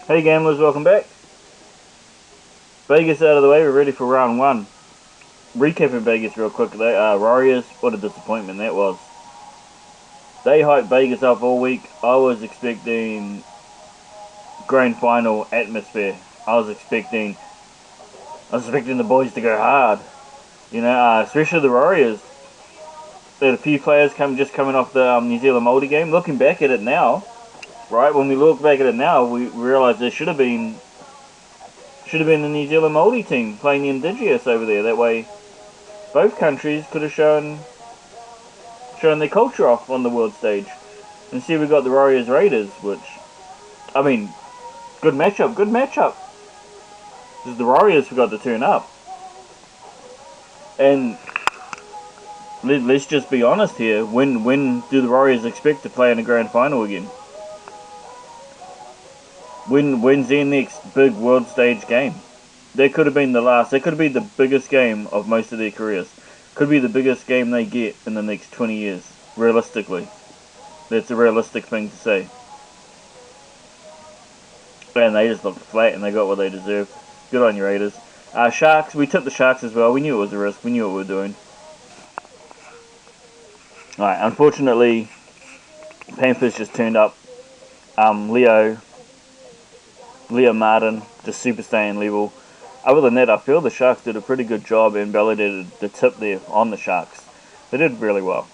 Hey gamblers, welcome back. Vegas out of the way, we're ready for round one. Recapping Vegas real quick, Warriors, what a disappointment that was. They hyped Vegas up all week. I was expecting grand final atmosphere. I was expecting the boys to go hard. Especially the Warriors. They had a few players coming off the New Zealand Māori game. Looking back at it now, right? When we look back at it now, we realise there should have been the New Zealand Māori team playing the Indigenous over there. That way, both countries could have shown their culture off on the world stage. Instead, we got the Warriors Raiders, which, I mean, good matchup. Because the Warriors forgot to turn up. And let's just be honest here. When do the Warriors expect to play in a grand final again? When's their next big world stage game? That could have been the last. That could have been the biggest game of most of their careers. Could be the biggest game they get in the next 20 years, realistically. That's a realistic thing to say. And they just looked flat and they got what they deserved. Good on you, Raiders. Sharks, we took the Sharks as well. We knew it was a risk. We knew what we were doing. Alright, unfortunately, Panthers just turned up. Leo Martin, just super staying level. Other than that, I feel the Sharks did a pretty good job and validated the tip there on the Sharks. They did really well.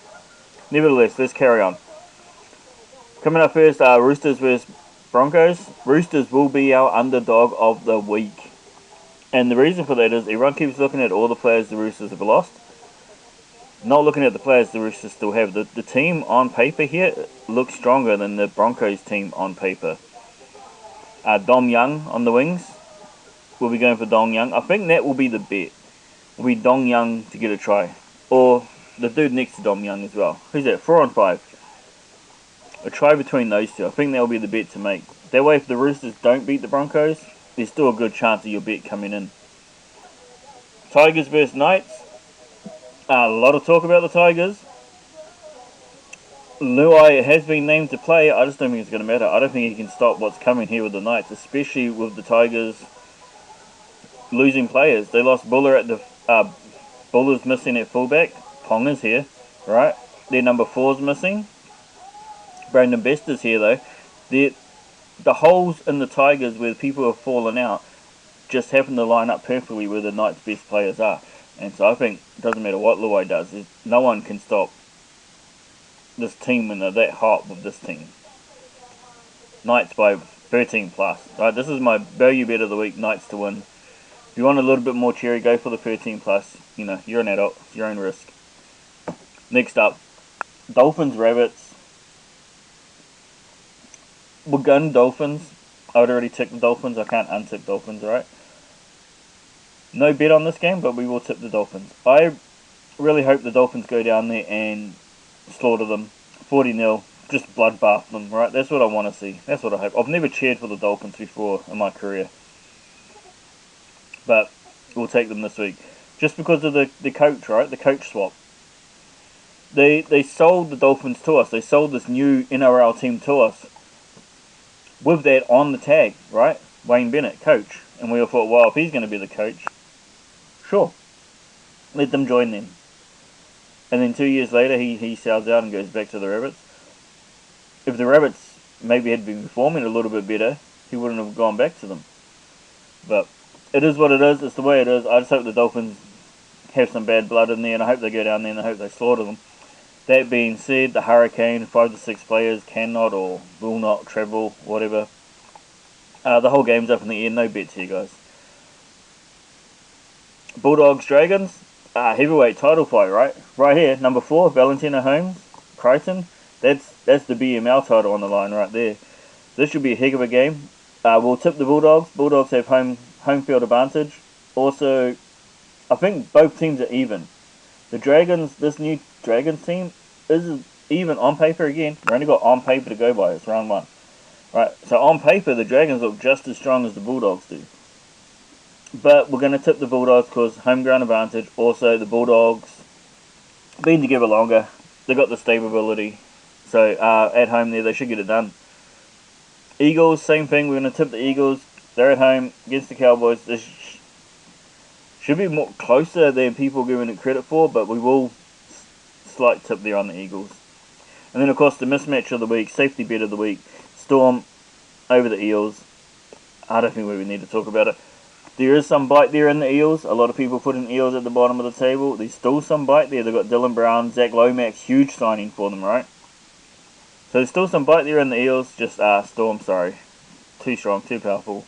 Nevertheless, let's carry on. Coming up first, Roosters vs Broncos. Roosters will be our underdog of the week. And the reason for that is everyone keeps looking at all the players the Roosters have lost. Not looking at the players the Roosters still have. The team on paper here looks stronger than the Broncos team on paper. Dom Young on the wings. We'll be going for Dong Young. I think that will be the bet. Will be Dong Young to get a try. Or the dude next to Dom Young as well. Who's that? 4 on 5. A try between those two. I think that will be the bet to make. That way, if the Roosters don't beat the Broncos, there's still a good chance of your bet coming in. Tigers vs Knights. A lot of talk about the Tigers. Luai has been named to play. I just don't think it's going to matter. I don't think he can stop what's coming here with the Knights, especially with the Tigers losing players. They lost Buller at the Buller's missing at fullback. Ponga's here, right? Their number 4's missing. Brandon Best is here though. The holes in the Tigers where people have fallen out just happen to line up perfectly where the Knights' best players are. And so I think it doesn't matter what Luai does. No one can stop this team when they're that hot with this team. Knights by 13 plus. Right, this is my value bet of the week. Knights to win. If you want a little bit more cherry, go for the 13 plus. You know, you're an adult. It's your own risk. Next up, Dolphins Rabbits. We're going Dolphins. I would already tick the Dolphins. I can't untick Dolphins, right? No bet on this game, but we will tip the Dolphins. I really hope the Dolphins go down there and slaughter them. 40-0. Just bloodbath them, right? That's what I want to see. That's what I hope. I've never cheered for the Dolphins before in my career. But we'll take them this week. Just because of the coach, right? The coach swap. They sold the Dolphins to us. They sold this new NRL team to us. With that on the tag, right? Wayne Bennett, coach. And we all thought, well, if he's going to be the coach, sure. Let them join them. And then 2 years later, he sells out and goes back to the Rabbits. If the Rabbits maybe had been performing a little bit better, he wouldn't have gone back to them. But it is what it is. It's the way it is. I just hope the Dolphins have some bad blood in there, and I hope they go down there and I hope they slaughter them. That being said, the Hurricane, 5 to 6 players cannot or will not travel, whatever. The whole game's up in the air. No bets here, guys. Bulldogs, Dragons. Heavyweight title fight, right? Right here, number 4, Valentina Holmes, Crichton. That's the BML title on the line right there. This should be a heck of a game. We'll tip the Bulldogs. Bulldogs have home field advantage. Also, I think both teams are even. The Dragons, this new Dragons team, is even on paper again. We've only got on paper to go by. It's round 1. Right, so on paper, the Dragons look just as strong as the Bulldogs do. But we're going to tip the Bulldogs because home ground advantage. Also, the Bulldogs, been together longer. They got the stability. So, at home there, they should get it done. Eagles, same thing. We're going to tip the Eagles. They're at home against the Cowboys. This should be more closer than people giving it credit for, but we will slight tip there on the Eagles. And then, of course, the mismatch of the week, safety bet of the week, Storm over the Eels. I don't think we need to talk about it. There is some bite there in the Eels. A lot of people putting Eels at the bottom of the table. There's still some bite there. They've got Dylan Brown, Zach Lomax, huge signing for them, right? So there's still some bite there in the Eels. Just Storm, sorry. Too strong, too powerful.